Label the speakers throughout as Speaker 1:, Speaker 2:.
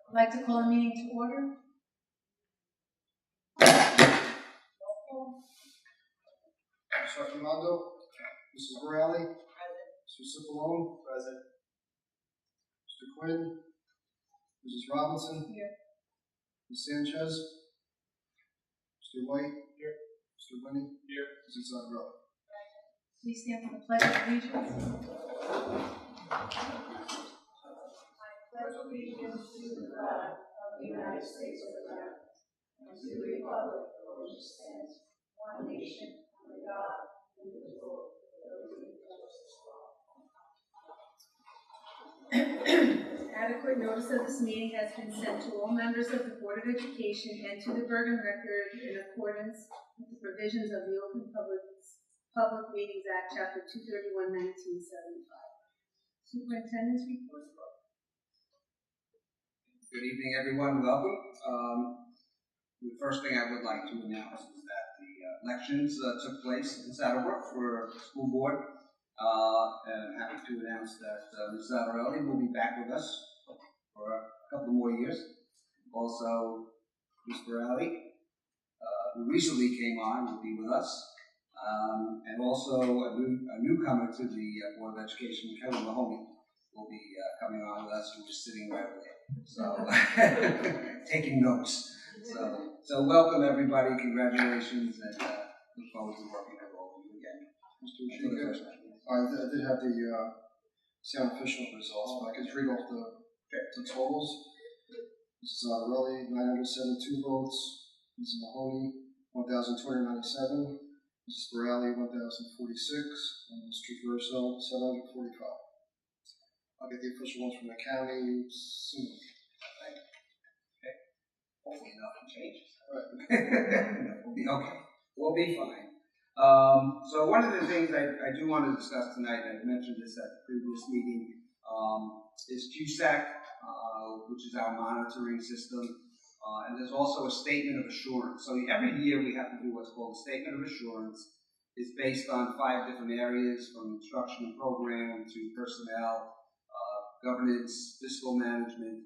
Speaker 1: I'd like to call a meeting to order.
Speaker 2: Mr. Fernando, Mrs. Borelli, Mr. Cipollone, present. Mr. Quinn, Mrs. Robinson,
Speaker 1: Here.
Speaker 2: Ms. Sanchez, Mr. White, here. Mr. Winnie, here. Mrs. Zarrella.
Speaker 1: Please stand for the Pledge of Allegiance. I pledge allegiance to the flag of the United States of America and to the republic for which it stands, one nation, under God, indivisible, with liberty and justice for all. Adequate notice of this meeting has been sent to all members of the Board of Education and to the Bergen Record in accordance with the provisions of the Open Public Meetings Act, Chapter 231, 1975. Superintendent's report.
Speaker 3: Good evening, everyone. Welcome. The first thing I would like to announce is that the elections took place in Saddlebrook for school board. And I'm happy to announce that Ms. Zattarelli will be back with us for a couple more years. Also, Ms. Borelli, who recently came on, will be with us. And also a newcomer to the Board of Education, Kevin Mahoney, will be coming on with us, who's just sitting right over there. So, taking notes. So welcome everybody, congratulations, and look forward to working with all of you again.
Speaker 2: Mr. Chico, I did have the unofficial results, but I could read off the totals. Mrs. Zarrella, 972 votes. Mrs. Mahoney, 1,297. Mrs. Borelli, 1,046. And Mr. Verso, 745. I'll get the official ones from the county soon.
Speaker 3: Okay. Hopefully nothing changes.
Speaker 2: Right.
Speaker 3: We'll be okay. We'll be fine. So one of the things I do want to discuss tonight, I mentioned this at the previous meeting, is QSAC, which is our monitoring system. And there's also a statement of assurance. So every year we have to do what's called a statement of assurance. It's based on 5 different areas, from instruction and program to personnel, governance, fiscal management,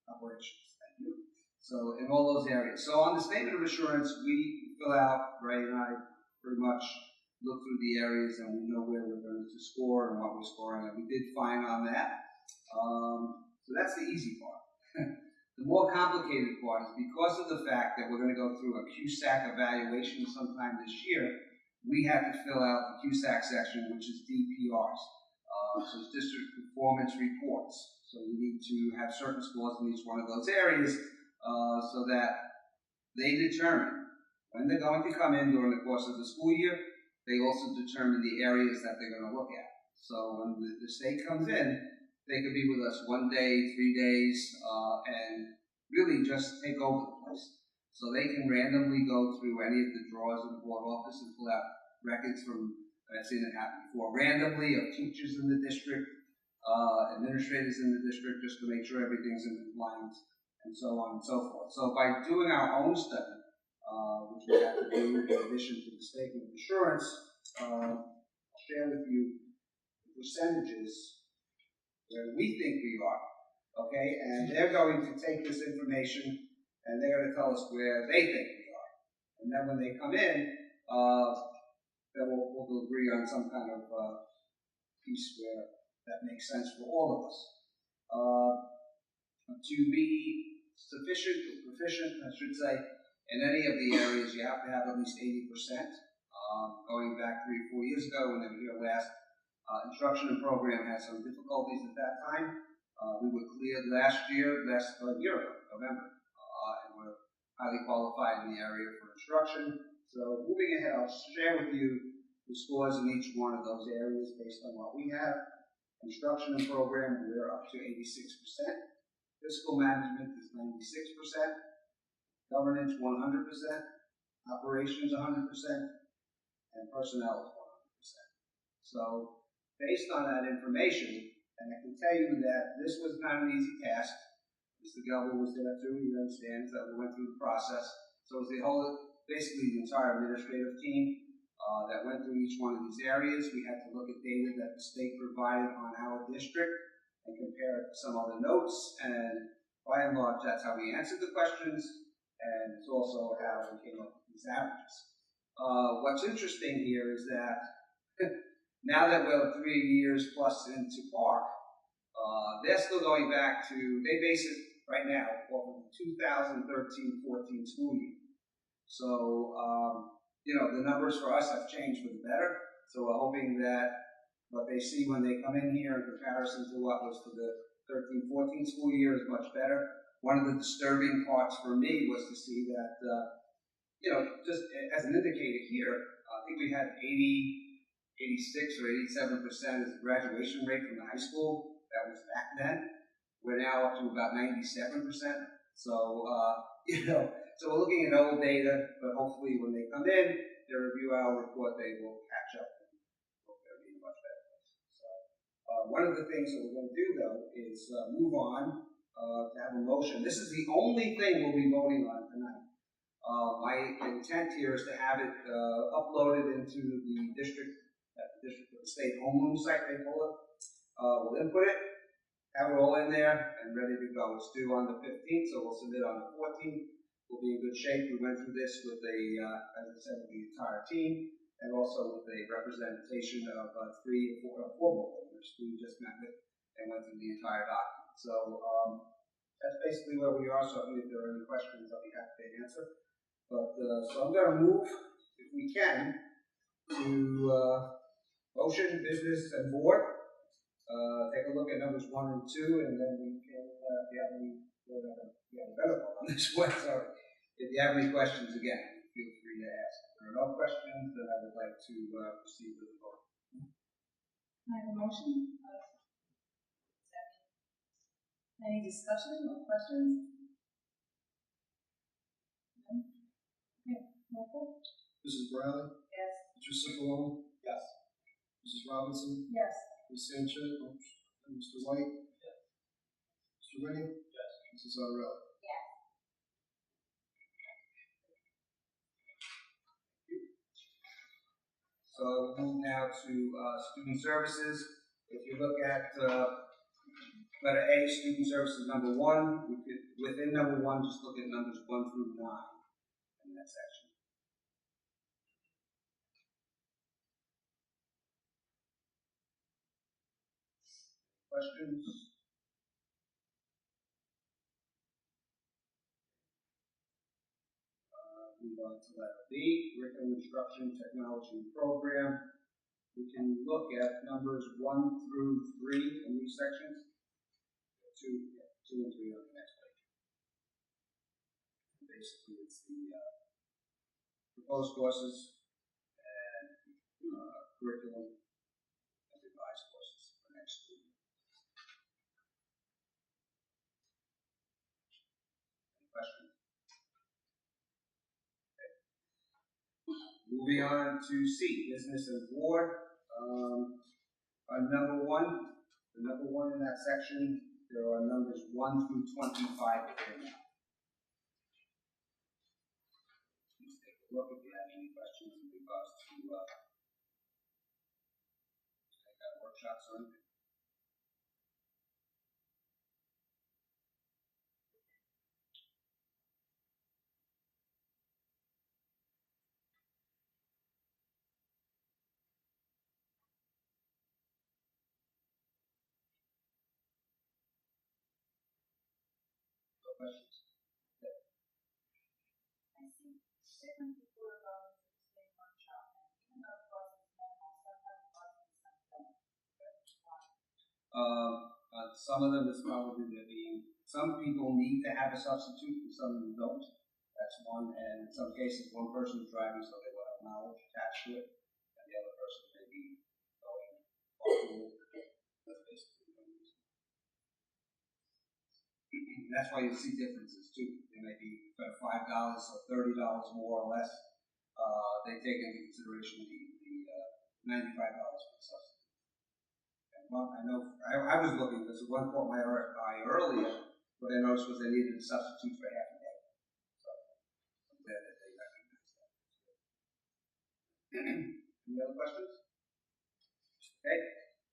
Speaker 3: operations. Thank you. So in all those areas. So on the statement of assurance, we fill out, Ray and I pretty much look through the areas and we know where we're going to score and what we're scoring, and we did fine on that. So that's the easy part. The more complicated part is because of the fact that we're going to go through a QSAC evaluation sometime this year, we have to fill out the QSAC section, which is DPRs. So it's District Performance Reports. So you need to have certain scores in each one of those areas so that they determine when they're going to come in during the course of the school year. They also determine the areas that they're going to look at. So when the state comes in, they could be with us 1 day, 3 days, and really just take over the place. So they can randomly go through any of the drawers in the board office and pull out records from, I've seen it happen before, randomly of teachers in the district, administrators in the district, just to make sure everything's in compliance, and so on and so forth. So by doing our own study, which we have to do in addition to the statement of assurance, I'll share with you the percentages where we think we are, okay? And they're going to take this information and they're going to tell us where they think we are. And then when they come in, then we'll agree on some kind of piece where that makes sense for all of us. To be sufficient or proficient, I should say, in any of the areas, you have to have at least 80%. Going back 3 or 4 years ago when they were here last, instruction and program had some difficulties at that time. We were cleared last year ago, November, and we're highly qualified in the area for instruction. So moving ahead, I'll share with you the scores in each one of those areas based on what we have. Instruction and program, we're up to 86%. Fiscal management is 96%. Governance, 100%. Operations, 100%. And personnel is 100%. So based on that information, and I can tell you that this was not an easy task. Mr. Gelber was there too, he understands that we went through the process. So it was basically the entire administrative team that went through each one of these areas. We had to look at data that the state provided on our district and compare it to some other notes, and by and large, that's how we answered the questions, and it's also how we came up with these averages. What's interesting here is that now that we're 3 years plus into Park, they're still going back to, they base it right now off of the 2013-14 school year. So, the numbers for us have changed for the better. So we're hoping that what they see when they come in here in comparison to what was for the 13-14 school year is much better. One of the disturbing parts for me was to see that, just as an indicator here, I think we had 86 or 87% as graduation rate from the high school. That was back then. We're now up to about 97%. So, so we're looking at old data, but hopefully when they come in, they review our report, they will catch up and hope they'll be in a much better place. So, one of the things that we're going to do, though, is move on to have a motion. This is the only thing we'll be voting on tonight. My intent here is to have it uploaded into the district of the state homeroom site, they call it. We'll input it, have it all in there, and ready to go. It's due on the 15th, so we'll submit on the 14th. We'll be in good shape. We went through this with as I said, with the entire team, and also with a representation of 3 or 4 board members who we just met with and went through the entire document. So that's basically where we are. So if there are any questions, I'll be happy to answer. But so I'm going to move, if we can, to motion, business, and board. Take a look at numbers 1 and 2, and then we can, if you have any, we have a better one on this one, sorry. If you have any questions, again, feel free to ask. If there are no questions, then I would like to proceed with the vote.
Speaker 1: I have a motion. Any discussion or questions? No? Okay, roll call.
Speaker 2: Mrs. Bradley?
Speaker 1: Yes.
Speaker 2: Mr. Cipollone?
Speaker 3: Yes.
Speaker 2: Mrs. Robinson?
Speaker 1: Yes.
Speaker 2: Ms. Sanchez? Mr. White? Yes. Mr. Rennie? Yes. Mrs. Zarella?
Speaker 1: Yes.
Speaker 3: So we'll move now to student services. If you look at letter A, student services number 1, we could, within number 1, just look at numbers 1 through 9 in that section. Questions? Move on to letter B, curriculum instruction technology program. We can look at numbers 1 through 3 in these sections. 2 and 3 on the next page. Basically, it's the proposed courses and curriculum and revised courses for next school year. Any questions? Okay. Moving on to C, business and board. On number 1, the number 1 in that section, there are numbers 1 through 25 within that. Please take a look if you have any questions in regards to workshops or anything. No questions?
Speaker 4: I see different people are going to the same workshop, and even though courses minimal, sometimes courses some don't.
Speaker 3: Some of them is probably there being, some people need to have a substitute and some don't. That's one, and in some cases, one person is driving, so they will have knowledge attached to it, and the other person may be going off. That's basically what it is. That's why you see differences too. They may be $5 or $30 more or less. They take into consideration the $95 for the substitute. Well, I know I was looking because one caught my eye earlier. What I noticed was they needed a substitute for half a day. So I'm glad that they recognize that. Any other questions? Okay,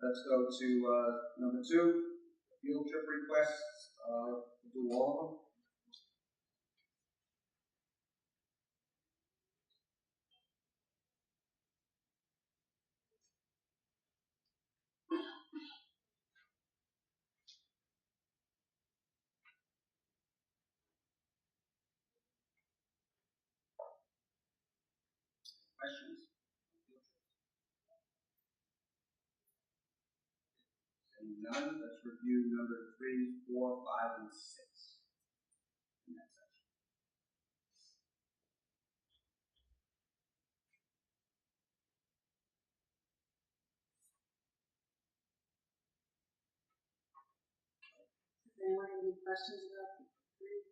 Speaker 3: let's go to number 2, field trip requests, we'll do all of them. Questions? Seeing none, let's review number 3, 4, 5, and 6. In that section.
Speaker 1: Does anyone have any questions about the three?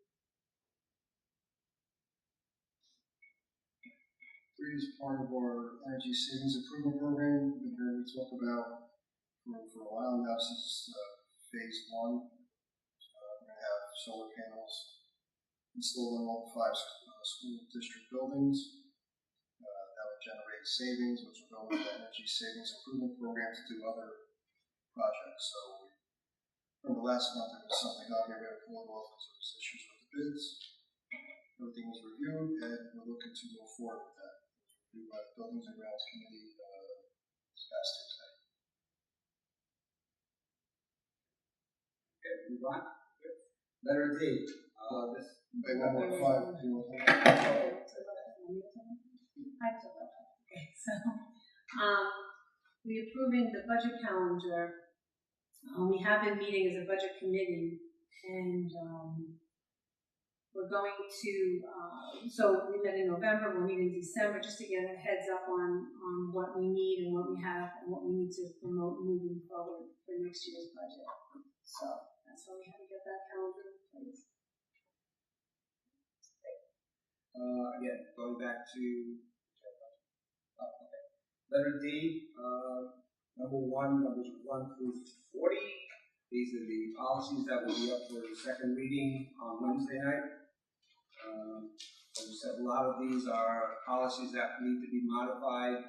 Speaker 2: 3 is part of our energy savings improvement program. We've been hearing we talk about for a while now since phase 1. We're going to have solar panels installed in all 5 school district buildings. That will generate savings, which will go into the energy savings improvement program to do other projects. So from the last month, there was something out here we had to pull it off because there was issues with the bids. Everything was reviewed, and we're looking to move forward with that. Reviewed by the Buildings and Grounds Committee this past Tuesday.
Speaker 3: Okay, move on. Good. Letter D. This.
Speaker 2: Wait, 1.5.
Speaker 1: Okay, so, we're approving the budget calendar. We have been meeting as a budget committee, and we're going to, so we met in November, we'll meet in December, just to get a heads up on what we need and what we have and what we need to promote moving forward for next year's budget. So that's why we have to get that calendar in place.
Speaker 3: Again, going back to letter D, numbers 1 through 40. These are the policies that will be up for the second reading on Wednesday night. As I said, a lot of these are policies that need to be modified.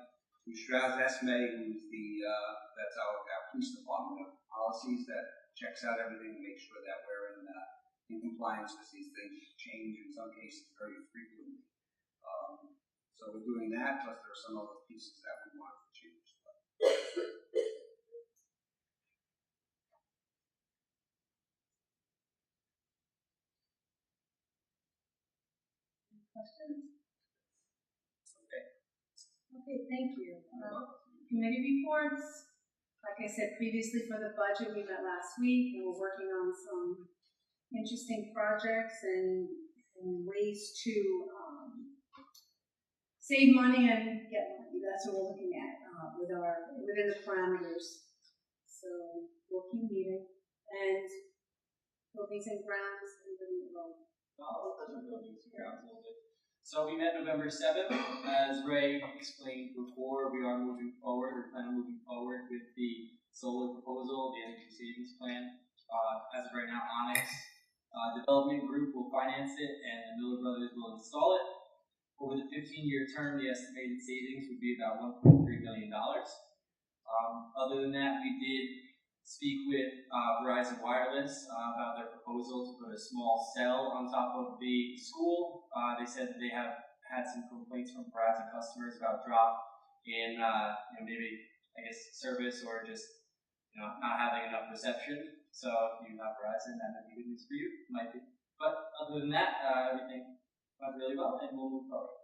Speaker 3: Strauss Esme, who's that's our police department of policies that checks out everything and makes sure that we're in compliance, because these things change in some cases very frequently. So we're doing that, plus there are some other pieces that we want to change.
Speaker 1: Questions? Okay, thank you. Committee reports. Like I said previously, for the budget, we met last week, and we're working on some interesting projects and ways to save money and get money. That's what we're looking at within the parameters. So we'll keep meeting. And buildings and grounds, anybody involved?
Speaker 5: I'll touch on buildings and grounds a little bit. So we met November 7th. As Ray explained before, we are moving forward, or plan on moving forward with the solar proposal, the energy savings plan. As of right now, Onyx Development Group will finance it, and the Miller Brothers will install it. Over the 15-year term, the estimated savings would be about $1.3 million. Other than that, we did speak with Verizon Wireless about their proposal to put a small cell on top of the school. They said they have had some complaints from Verizon customers about drop in maybe, I guess, service, or just not having enough reception. So if you have Verizon, that might be good news for you. Might be. But other than that, everything went really well, and we'll move forward.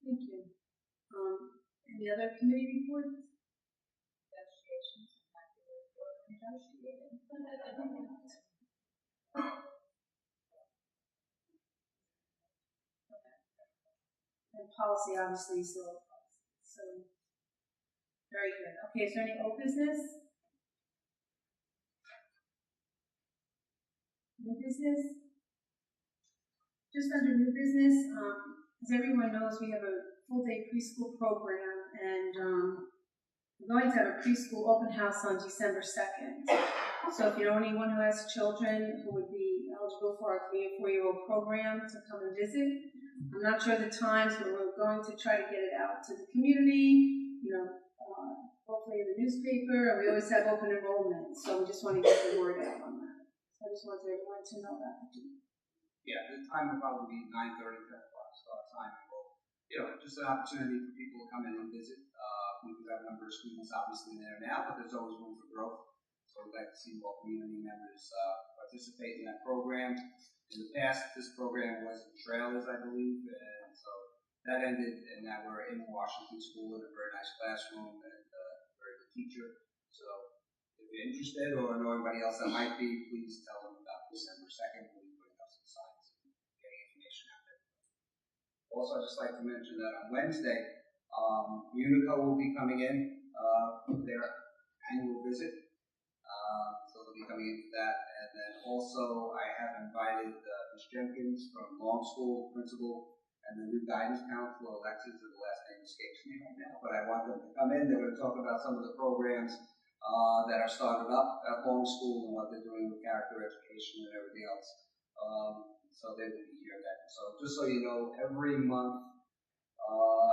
Speaker 1: Thank you. Any other committee reports?
Speaker 4: Negotiations. Negotiating.
Speaker 1: And policy, obviously, so very good. Okay, is there any old business? New business? Just under new business, as everyone knows, we have a full-day preschool program, and we're going to have a preschool open house on December 2nd. So if you know anyone who has children who would be eligible for our 3 and 4-year-old program to come and visit, I'm not sure the times, but we're going to try to get it out to the community, hopefully in the newspaper, and we always have open enrollment, so we just want to get the word out on that. So I just want everyone to know that.
Speaker 3: Yeah, the time will probably be 9:30, 10 o'clock start time. And we'll, just an opportunity for people to come in and visit. We do have a number of students obviously there now, but there's always room for growth. So we'd like to see more community members participate in that program. In the past, this program was in trailers, I believe, and so that ended, and now we're in Washington School in a very nice classroom and a very good teacher. So if you're interested or know anybody else that might be, please tell them about December 2nd. We'll be putting up some signs and getting information out there. Also, I'd just like to mention that on Wednesday, Unico will be coming in for their annual visit. So they'll be coming in for that. And then also, I have invited Ms. Jenkins from Long School Principal and the new guidance counselor, Alexis, the last name escapes me right now. But I want them to come in. They're going to talk about some of the programs that are started up at Long School and what they're doing with character education and everything else. So they will be here then. So just so you know, every month,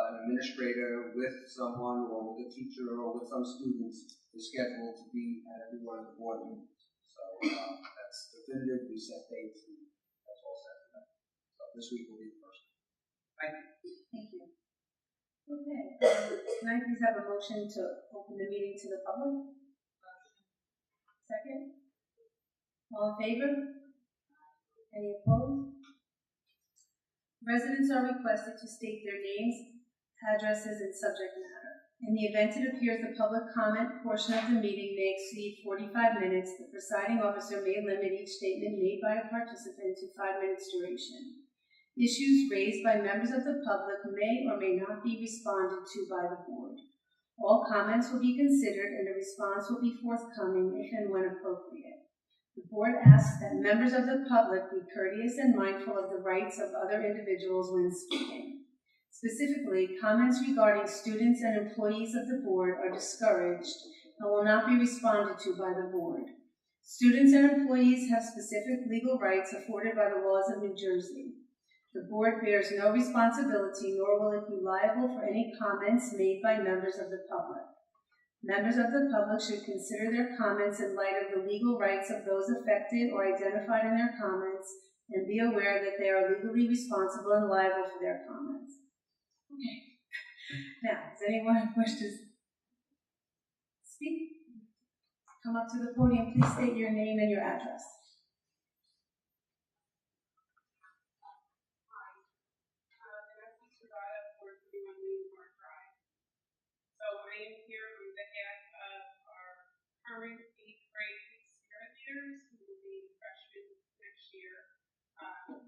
Speaker 3: an administrator with someone or with a teacher or with some students is scheduled to be at every one of the board meetings. So that's definitive. We set dates and that's all set for them. So this week will be the first. Thank you.
Speaker 1: Thank you. Okay, can I please have a motion to open the meeting to the public? Second? All in favor? Any opposed? Residents are requested to state their names, addresses, and subject matter. In the event it appears the public comment portion of the meeting may exceed 45 minutes, the presiding officer may limit each statement made by a participant to 5 minutes duration. Issues raised by members of the public may or may not be responded to by the board. All comments will be considered and a response will be forthcoming if and when appropriate. The board asks that members of the public be courteous and mindful of the rights of other individuals when speaking. Specifically, comments regarding students and employees of the board are discouraged and will not be responded to by the board. Students and employees have specific legal rights afforded by the laws of New Jersey. The board bears no responsibility, nor will it be liable for any comments made by members of the public. Members of the public should consider their comments in light of the legal rights of those affected or identified in their comments and be aware that they are legally responsible and liable for their comments. Okay. Now, does anyone wish to speak? Come up to the podium. Please state your name and your address.
Speaker 4: I am here on behalf of our current 8th grade spirit leaders who will be freshmen next year.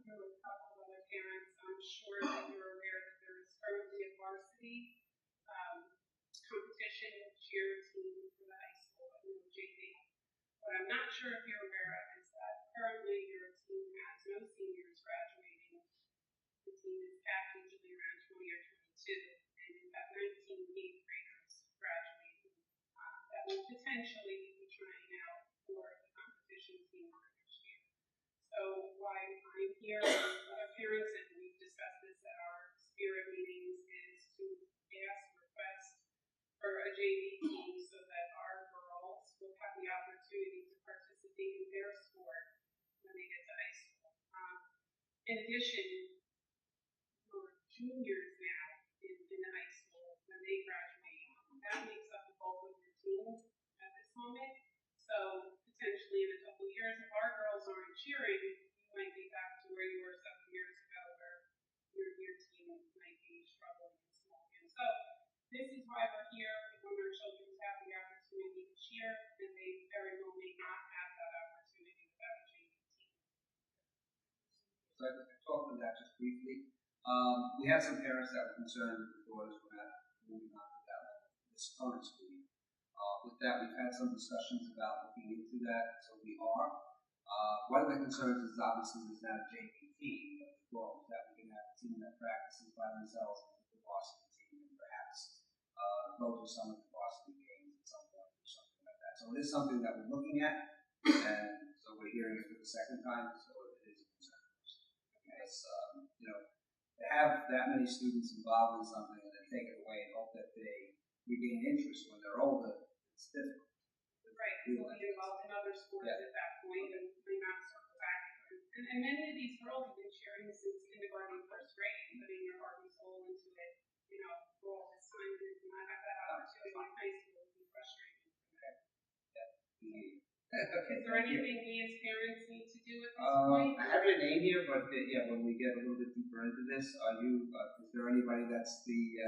Speaker 4: There were a couple of other parents. I'm sure that you're aware that there is currently a varsity competition cheer team for the high school at JV. What I'm not sure if you're aware of is that currently your team has no seniors graduating. The team is capped usually around 20 or 22, and you've got 19 8th graders graduating that will potentially be trying out for the competition team for next year. So why I'm here with other parents, and we've discussed this at our spirit meetings, is to request for a JV team so that our girls will have the opportunity to participate in their sport when they get to high school. In addition, for juniors now in the high school, when they graduate, that makes up the bulk of your team at this moment. So potentially in a couple of years, if our girls aren't cheering, you might be back to where you were several years ago, where your team might be struggling in small games. So this is why we're here. We want our children to have the opportunity to cheer, and they very well may not have that opportunity without a JV team.
Speaker 3: So I could talk to that just briefly. We had some parents that were concerned that the daughters were not moving on to that level this current school year. With that, we've had some discussions about looking into that, so we are. One of the concerns is obviously there's not a JV team, but the goal is that we can have a team that practices by themselves with the varsity team and perhaps go to some of the varsity games at some point or something like that. So it is something that we're looking at, and so we're hearing it for the second time, so it is a concern. Because, to have that many students involved in something and then take it away and hope that they regain interest when they're older, it's difficult.
Speaker 4: Right, so be involved in other sports at that point and may not circle back. And many of these girls have been cheering since kindergarten, first grade, putting their heart and soul into it, you know, for all this time, and to not have that opportunity in high school would be frustrating. Is there anything we as parents need to do at this point?
Speaker 3: I have your name here, but yeah, when we get a little bit deeper into this, is there anybody that's the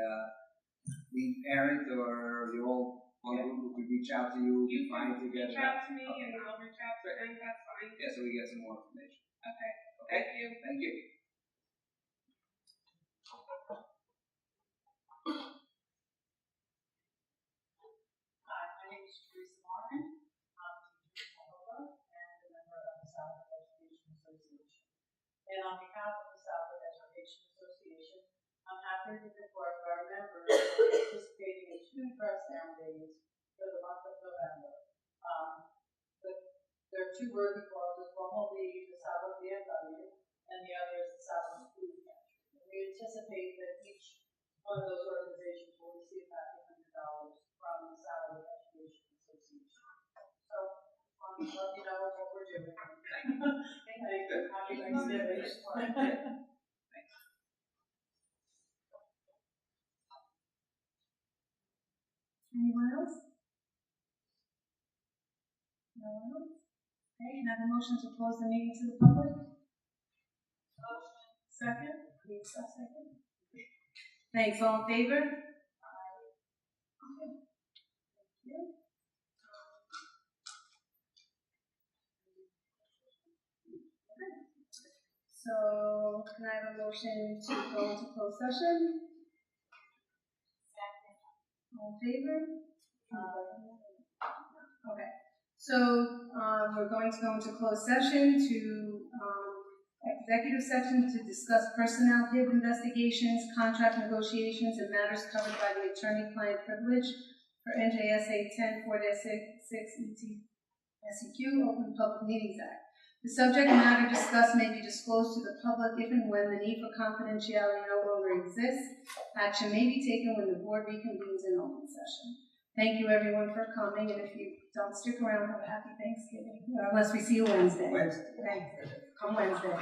Speaker 3: lead parent, or are you all one group who could reach out to you?
Speaker 4: You
Speaker 3: Fine
Speaker 4: can
Speaker 3: to get
Speaker 4: reach out to me and I'll reach out to them, that's fine.
Speaker 3: Yeah, so we get some more information.
Speaker 4: Okay,
Speaker 3: Okay?
Speaker 4: thank you.
Speaker 3: Thank you.
Speaker 6: Hi, my name is Teresa Martin. I'm a teacher in Cordova and a member of the Southwick Education Association. And on behalf of the Southwick Education Association, I'm happy to report that our members are participating in 2 dress down days for the month of November. There are 2 worthy causes. One will be the Southwick BMW, and the other is the Southwick Food Pantry. And we anticipate that each one of those organizations will receive about $800 from the Southwick Education Association. So, let you know what we're doing. Thank you. Happy Thanksgiving.
Speaker 1: Anyone else? No one else? Okay, can I have a motion to close the meeting to the public? Motion. Second? Please, second. Thanks, all in favor? Aye. Okay. Thank you. So, can I have a motion to go into closed session? Second. All in favor? Okay. So, we're going to go into closed session to, executive session to discuss personnel HIB investigations, contract negotiations, and matters covered by the attorney-client privilege for NJSA 10-4-6 ET-SEQ, Open Public Meetings Act. The subject matter discussed may be disclosed to the public if and when the need for confidentiality no longer exists. Action may be taken when the board reconvenes in open session. Thank you, everyone, for coming, and if you don't stick around, have a happy Thanksgiving, unless we see you Wednesday.
Speaker 3: Wednesday.
Speaker 1: Thanks. Come Wednesday.